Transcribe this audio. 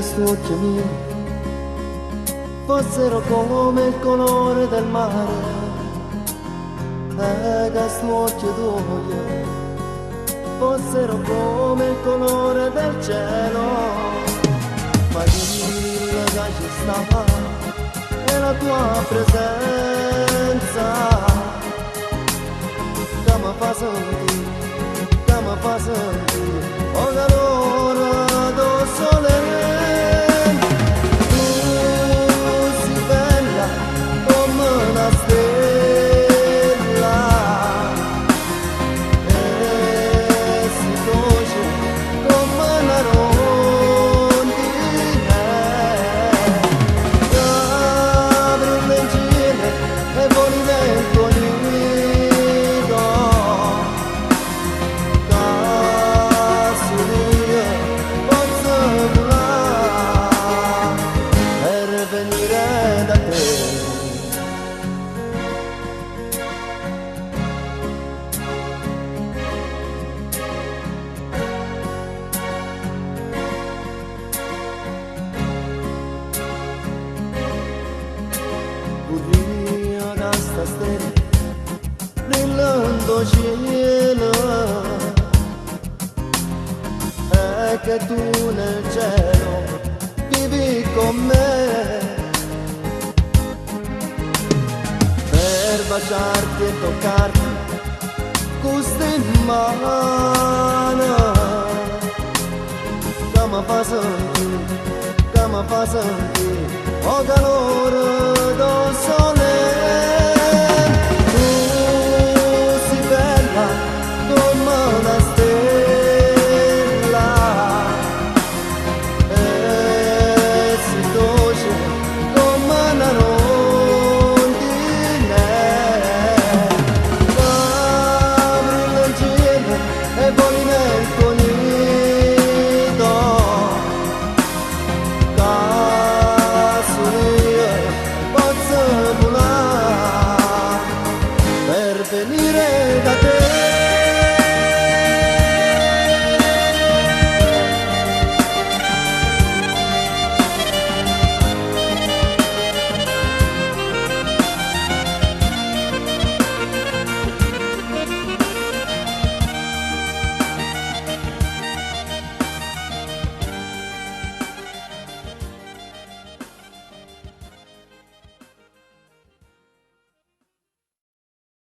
questi occhi miei fossero come il colore del mare, e questi occhi tuoi fossero come il colore del cielo, ma dillo che ci stava è la tua presenza che mi fa sentire, che mi fa sentire oh calore del sole. Tu sei bella come una stella e sei dolce come una rondine che brilla in cielo e voli dentro il nido. Venire da te, corria da sta stella brillando cielo, e che tu nel cielo vivi con me per baciarti e toccarti queste mani che mi fa sentire oh calore